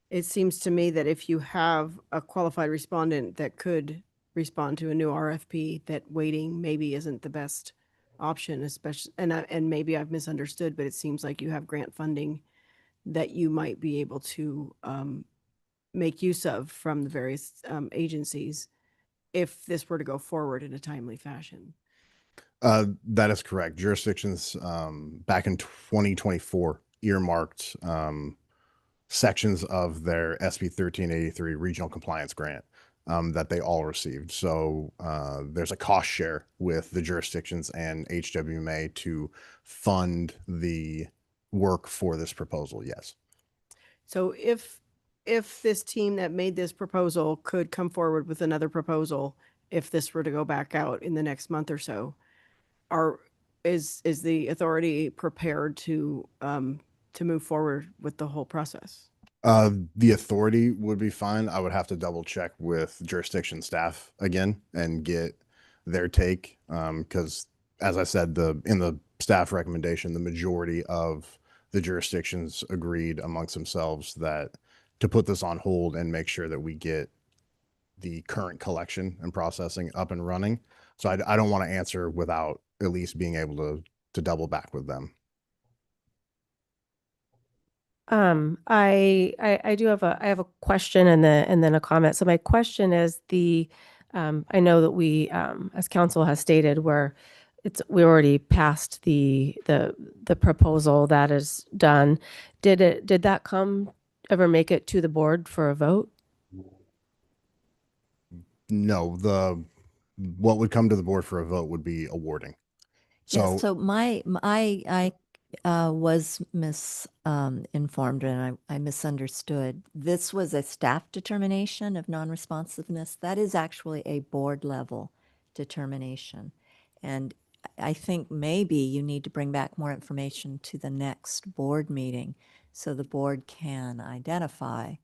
it seems to me that if you have a qualified respondent that could respond to a new RFP, that waiting maybe isn't the best option, especially, and maybe I've misunderstood, but it seems like you have grant funding that you might be able to make use of from the various agencies if this were to go forward in a timely fashion. That is correct. Jurisdictions back in 2024 earmarked sections of their SB 1383 regional compliance grant that they all received. So there's a cost share with the jurisdictions and HWMA to fund the work for this proposal. Yes. So if this team that made this proposal could come forward with another proposal, if this were to go back out in the next month or so, is the authority prepared to move forward with the whole process? The authority would be fine. I would have to double check with jurisdiction staff again and get their take. Because as I said, in the staff recommendation, the majority of the jurisdictions agreed amongst themselves that to put this on hold and make sure that we get the current collection and processing up and running. So I don't want to answer without at least being able to double back with them. I do have a question and then a comment. So my question is I know that we, as council has stated, we already passed the proposal that is done. Did that ever make it to the board for a vote? No, what would come to the board for a vote would be awarding. Yeah, So so I was informed and I misunderstood. This was a staff determination of non-responsiveness. That is actually a board level determination. And I think maybe you need to bring back more information to the next board meeting so the board can identify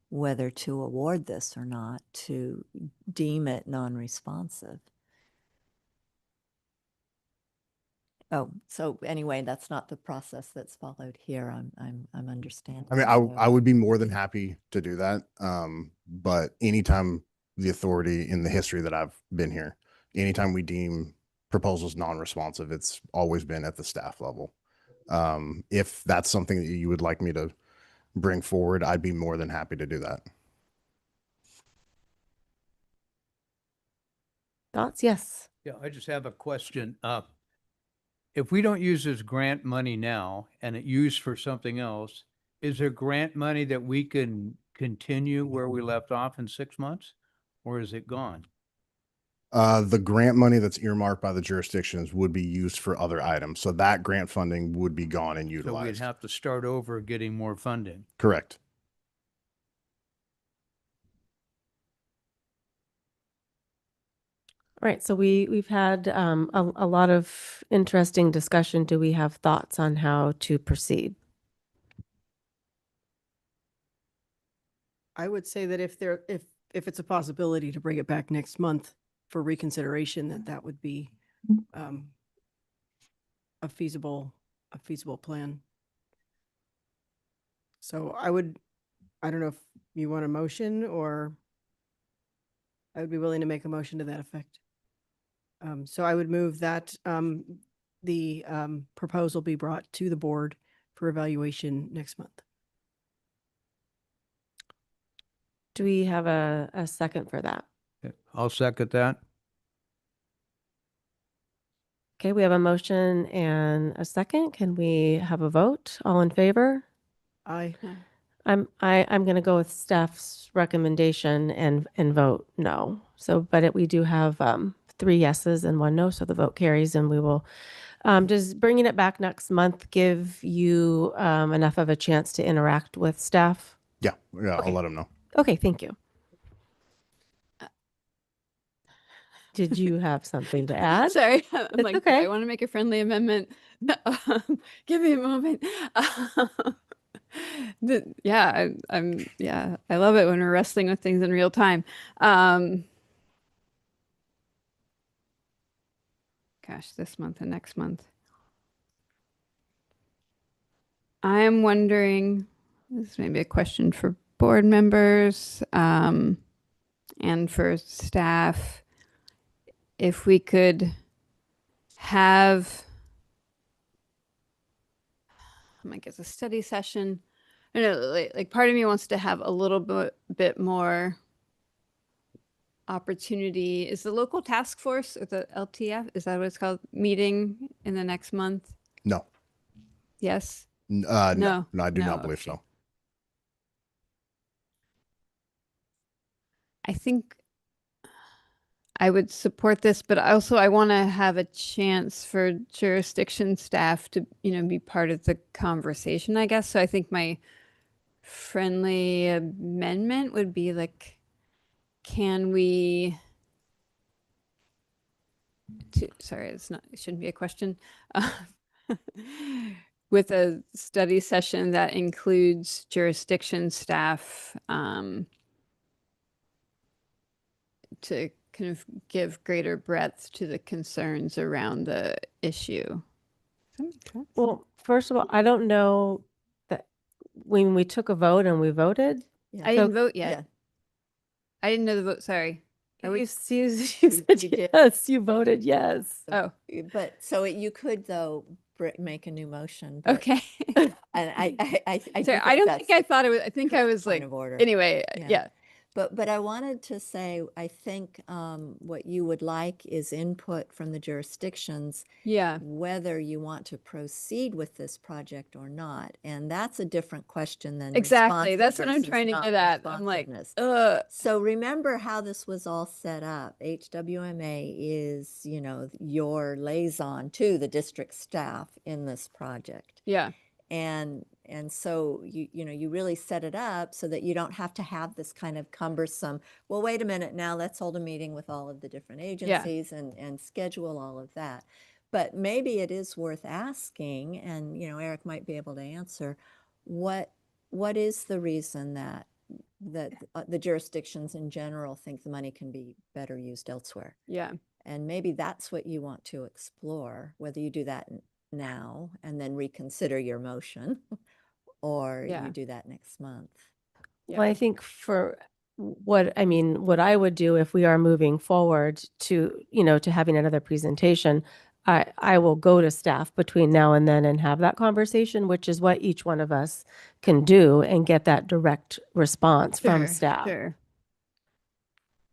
whether to award this or not, to deem it non-responsive. Oh, so anyway, that's not the process that's followed here. I'm understanding. I mean, So- I would be more than happy to do that. But anytime the authority in the history that I've been here, anytime we deem proposals non-responsive, it's always been at the staff level. If that's something that you would like me to bring forward, I'd be more than happy to do that. Thoughts? Yes. Yeah, I just have a question. If we don't use this grant money now and it used for something else, is there grant money that we can continue where we left off in 6 months? Or is it gone? The grant money that's earmarked by the jurisdictions would be used for other items. So that grant funding would be gone and So we'd utilized. have to start over getting more funding. Correct. All right, so we've had a lot of interesting discussion. Do we have thoughts on how to proceed? I would say that if it's a possibility to bring it back next month for reconsideration, that would be a feasible plan. So I don't know if you want a motion, or I would be willing to make a motion to that effect. So I would move that the proposal be brought to the board for evaluation next month. Do we have a second for that? I'll second that. Okay, we have a motion and a second. Can we have a vote? All in favor? Aye. I'm going to go with staff's recommendation and vote no. So, but we do have 3 yeses and 1 no, so the vote carries, and we will does bringing it back next month give you enough of a chance to interact with staff? Yeah. Okay. I'll let them know. Okay, thank you. Did you have something to add? Sorry, I'm It's like, okay. I want to make a friendly amendment. Give me a moment. I love it when we're wrestling with things in real time. Gosh, this month and next month. I'm wondering, this may be a question for board members and for staff, if we could have, I guess, a study session. I don't know, like part of me wants to have a little bit more opportunity. Is the local task force, or the LTF, is that what it's called, meeting in the next month? No. Yes. No, I do not believe so. I think I would support this, but also I want to have a chance for jurisdiction staff to, be part of the conversation, I guess. So I think my friendly amendment would be like, can we, sorry, it shouldn't be a question. With a study session that includes jurisdiction staff to kind of give greater breadth to the concerns around the issue. Does that make sense? Well, first of all, I don't know that when we took a vote and we voted. I didn't vote yet. Yeah. I didn't know the vote. Sorry. You said you did. yes, you voted yes. Oh, But so you could though make a new motion. But, Okay. And I Sorry, think I don't that's think I the thought it was, I think I was point like, of order. anyway, Yeah. yeah. But I wanted to say, I think what you would like is input from the jurisdictions, Yeah. whether you want to proceed with this project or not. And that's a different question than Exactly. responsive That's what I'm versus trying to get at. I'm like, non-responsiveness. So remember how this was all set up. HWMA is, you know, your liaison to the district staff in this project. yeah. And so you know, you really set it up so that you don't have to have this kind of cumbersome, well, wait a minute, now let's hold a meeting with all of the different agencies and schedule all of that. But maybe it is worth asking, and, you know, Eric might be able to answer, what is the reason that the jurisdictions in general think the money can be better used elsewhere? Yeah. And maybe that's what you want to explore, whether you do that now and then reconsider your motion, or Yeah. you do that next month. Yeah. Well, I think for what I would do if we are moving forward to, to having another presentation, I will go to staff between now and then and have that conversation, which is what each one of us can do and get that direct response from staff. Sure.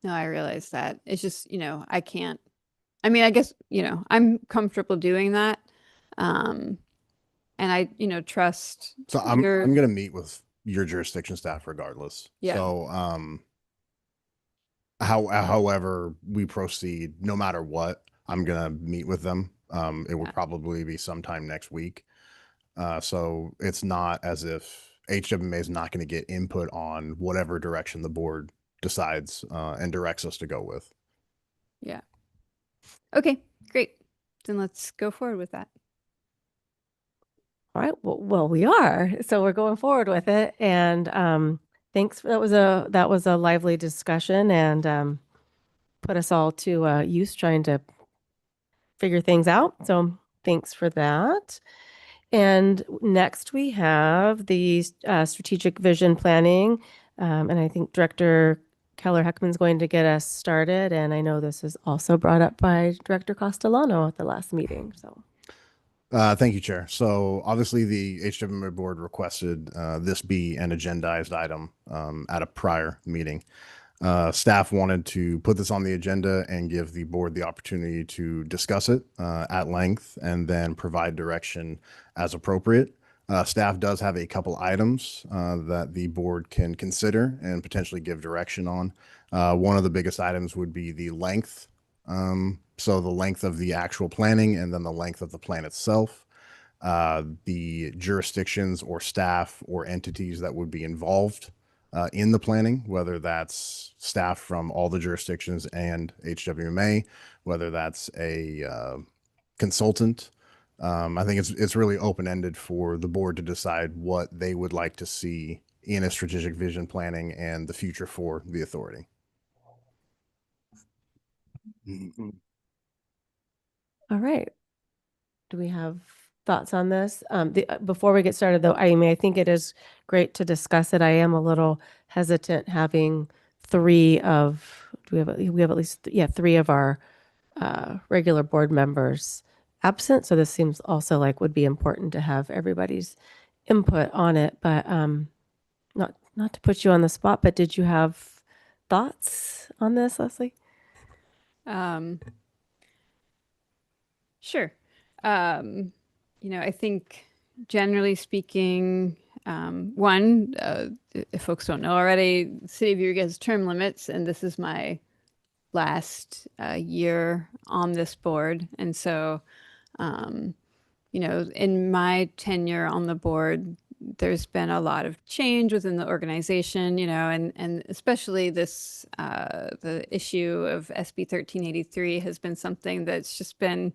No, I realize that. It's just, I can't, I mean, I guess, I'm comfortable doing that. And I, trust So I'm your, going to meet with your jurisdiction staff regardless. Yeah. So however we proceed, no matter what, I'm going to meet with them. It would Yeah. probably be sometime next week. So it's not as if HWMA is not going to get input on whatever direction the board decides and directs us to go with. yeah. Okay, great. Then let's go forward with that. All right. Well, we are. So we're going forward with it. And thanks. That was a lively discussion and put us all to use trying to figure things out. So thanks for that. And next we have the strategic vision planning. And I think Director Keller Heckman's going to get us started. And I know this is also brought up by Director Castellano at the last meeting. So. Thank you, Chair. So obviously the HWMA board requested this be an agendized item at a prior meeting. Staff wanted to put this on the agenda and give the board the opportunity to discuss it at length and then provide direction as appropriate. Staff does have a couple items that the board can consider and potentially give direction on. One of the biggest items would be the length. So the length of the actual planning and then the length of the plan itself, the jurisdictions or staff or entities that would be involved in the planning, whether that's staff from all the jurisdictions and HWMA, whether that's a consultant. I think it's really open-ended for the board to decide what they would like to see in a strategic vision planning and the future for the authority. All right. Do we have thoughts on this? Before we get started, though, I think it is great to discuss it. I am a little hesitant having we have at least three of our regular board members absent. So this seems also like would be important to have everybody's input on it. But not to put you on the spot, but did you have thoughts on this, Leslie? Sure. I think generally speaking, one, if folks don't know already, the City of Eureka has term limits, and this is my last year on this board. And so, in my tenure on the board, there's been a lot of change within the organization, and especially this, the issue of SB 1383 has been something that's just been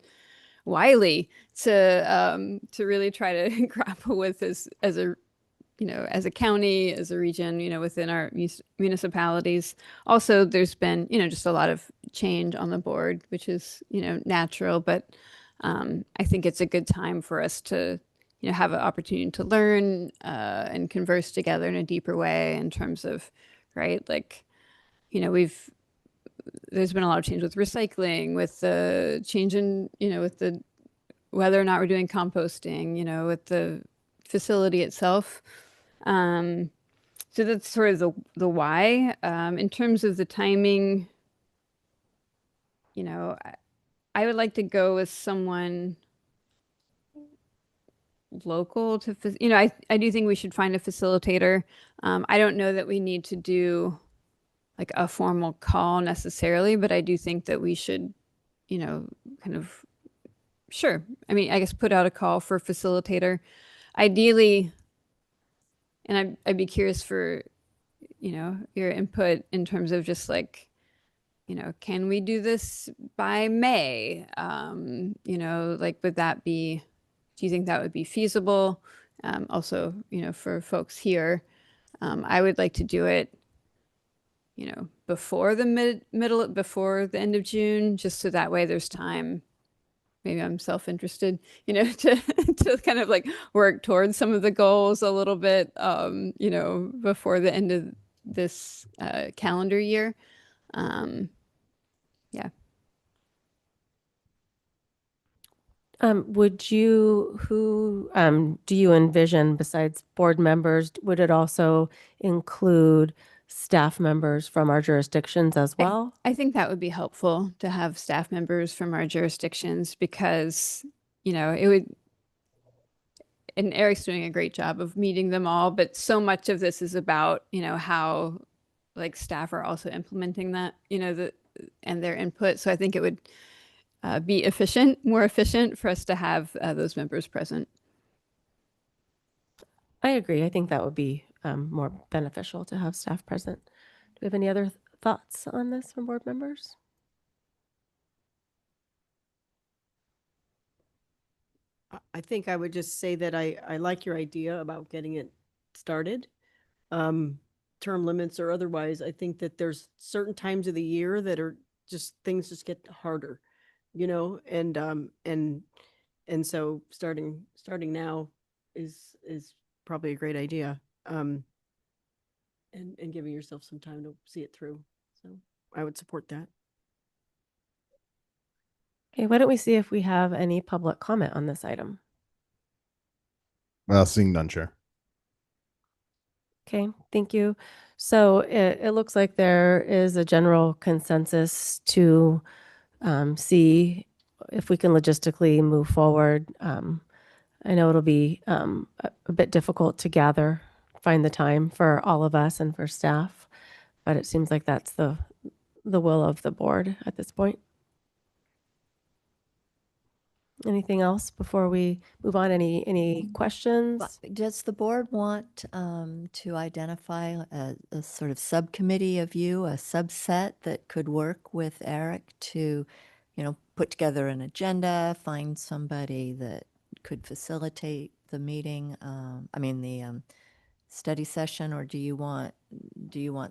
wily to really try to grapple with as a county, as a region, within our municipalities. Also, there's been, just a lot of change on the board, which is, natural, but I think it's a good time for us to, have an opportunity to learn and converse together in a deeper way in terms of, right, like, there's been a lot of change with recycling, with the change in, with the whether or not we're doing composting, you know, with the facility itself. So that's sort of the why. In terms of the timing, you know, I would like to go with someone local to, you know, I do think we should find a facilitator. I don't know that we need to do like a formal call necessarily, but I do think that we should, you know, kind of, sure. I mean, I guess put out a call for facilitator. Ideally, and I'd be curious for, you know, your input in terms of just like, you know, can we do this by May? You know, like, would that be, do you think that would be feasible? Also, you know, for folks here, I would like to do it, you know, before the before the end of June, just so that way there's time. Maybe I'm self-interested, you know, to to kind of like work towards some of the goals a little bit, you know, before the end of this calendar year. Yeah. Who do you envision besides board members? Would it also include staff members from our jurisdictions as well? I think that would be helpful to have staff members from our jurisdictions because, you know, it would, and Eric's doing a great job of meeting them all, but so much of this is about, you know, how like staff are also implementing that, you know, and their input. So I think it would be more efficient for us to have those members present. I agree. I think that would be more beneficial to have staff present. Do we have any other thoughts on this from board members? I think I would just say that I like your idea about getting it started. Term limits or otherwise, I think that there's certain times of the year that are just, things just get harder, you know, and so starting now is probably a great idea. And giving yourself some time to see it through. So I would support that. Okay, why don't we see if we have any public comment on this item? Seeing none, Chair. Okay, thank you. So it looks like there is a general consensus to see if we can logistically move forward. I know it'll be a bit difficult to find the time for all of us and for staff, but it seems like that's the will of the board at this point. Anything else before we move on? Any questions? Does the board want to identify a sort of subcommittee of you, a subset that could work with Eric to, you know, put together an agenda, find somebody that could facilitate the meeting, the study session, or do you want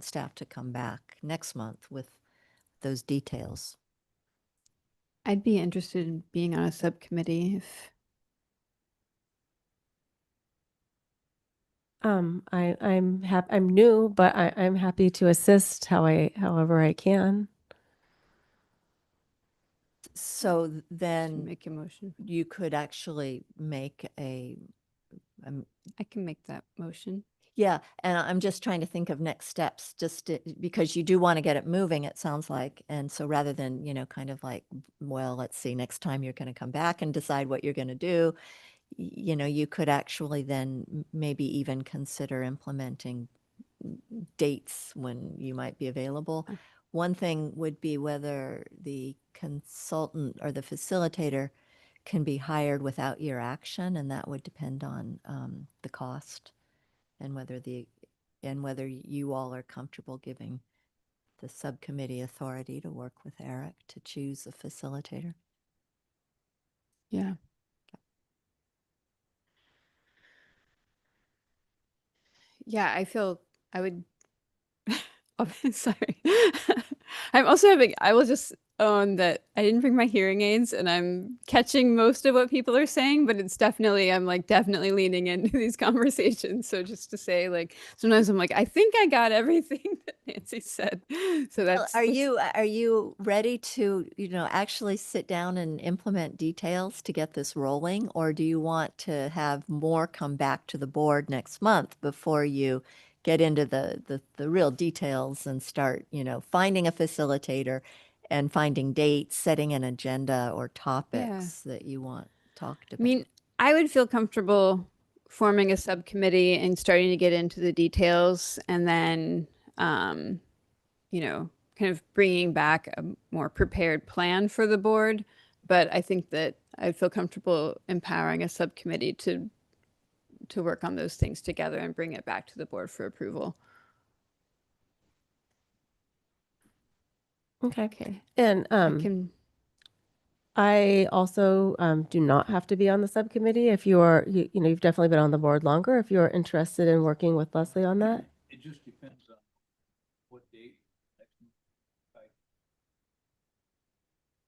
staff to come back next month with those details? I'd be interested in being on a subcommittee if I'm new, but I'm happy to assist however I can. So should then make a motion. you could actually make I can make that motion. yeah, and I'm just trying to think of next steps, because you do want to get it moving, it sounds like. And so rather than, you know, kind of like, well, let's see, next time you're going to come back and decide what you're going to do, you know, you could actually then maybe even consider implementing dates when you might be available. One thing would be whether the consultant or the facilitator can be hired without your action, and that would depend on the cost and whether you all are comfortable giving the subcommittee authority to work with Eric to choose a facilitator. Yeah. Yeah, I feel I would. Oh, sorry. I'm also having. I will just own that I didn't bring my hearing aids and I'm catching most of what people are saying, but it's definitely, I'm like definitely leaning into these conversations. So just to say, like, sometimes I'm like, I think I got everything that Nancy said. So Well, that's, are you ready to, actually sit down and implement details to get this rolling? Or do you want to have more come back to the board next month before you get into the real details and start, finding a facilitator and finding dates, setting an agenda or topics that you want talked I about? mean, I would feel comfortable forming a subcommittee and starting to get into the details and then, kind of bringing back a more prepared plan for the board. But I think that I feel comfortable empowering a subcommittee to work on those things together and bring it back to the board for approval. Okay. Okay. And I can, I also do not have to be on the subcommittee. If you're, you've definitely been on the board longer. If you're interested in working with Leslie on that. It just depends on what date.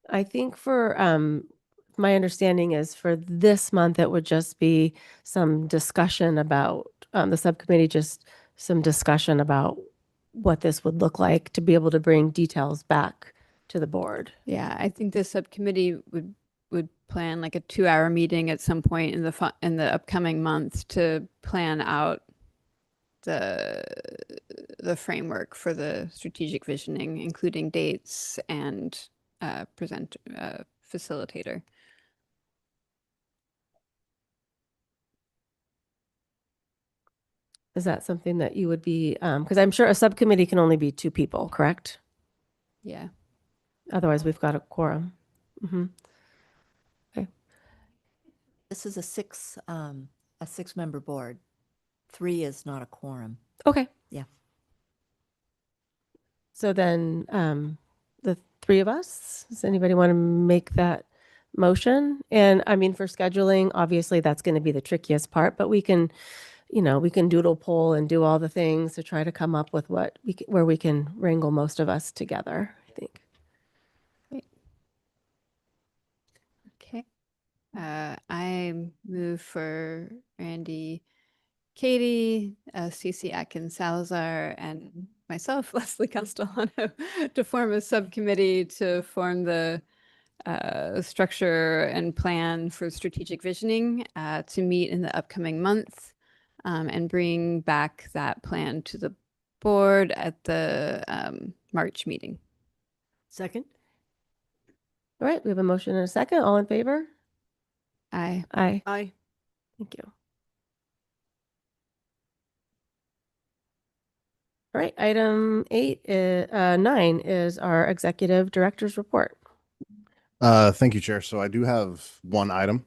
I think for my understanding is for this month, it would just be some discussion about the subcommittee, just some discussion about what this would look like to be able to bring details back to the board. yeah, I think the subcommittee would plan like a 2-hour meeting at some point in the upcoming month to plan out the framework for the strategic visioning, including dates and facilitator. Is that something that you would be, because I'm sure a subcommittee can only be 2 people, correct? Yeah. Otherwise, we've got a quorum. Hmm. This is a 6-member board. 3 is not a quorum. Okay. Yeah. So then the 3 of us, does anybody want to make that motion? And I mean, for scheduling, obviously that's going to be the trickiest part, but we can, we can doodle poll and do all the things to try to come up with where we can wrangle most of us together, I think. Great. Okay. I move for Randy, Katie, Cece Atkins Salazar, and myself, Leslie Castellano, to form a subcommittee to form the structure and plan for strategic visioning to meet in the upcoming month and bring back that plan to the board at the March meeting. Second? All right, we have a motion and a second. All in favor? Aye. Aye. Aye. Thank you. All right, item 9 is our executive director's report. Thank you, Chair. So I do have one item.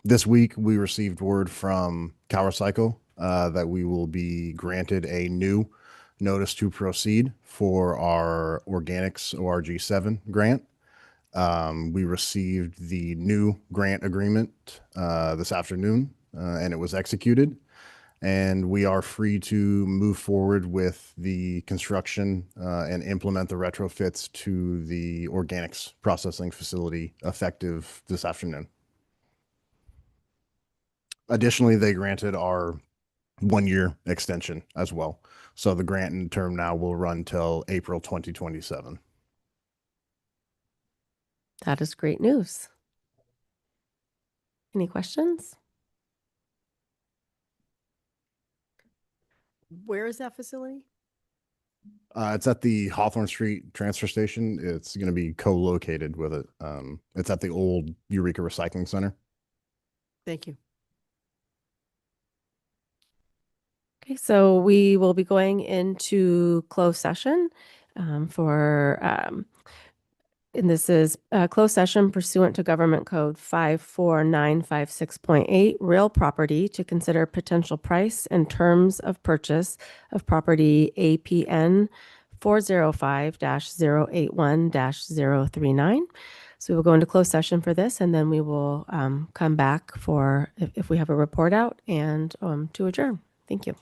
This week we received word from CalRecycle that we will be granted a new notice to proceed for our Organics ORG7 grant. We received the new grant agreement this afternoon, and it was executed. And we are free to move forward with the construction and implement the retrofits to the organics processing facility effective this afternoon. Additionally, they granted our 1-year extension as well. So the grant term now will run till April 2027. That is great news. Any questions? Where is that facility? It's at the Hawthorne Street transfer station. It's going to be co-located with it. It's at the old Eureka Recycling Center. Thank you. Okay, so we will be going into closed session and this is a closed session pursuant to Government Code 54956.8, real property to consider potential price and terms of purchase of property APN 405-081-039. So we will go into closed session for this, and then we will come back for if we have a report out and to adjourn. Thank you.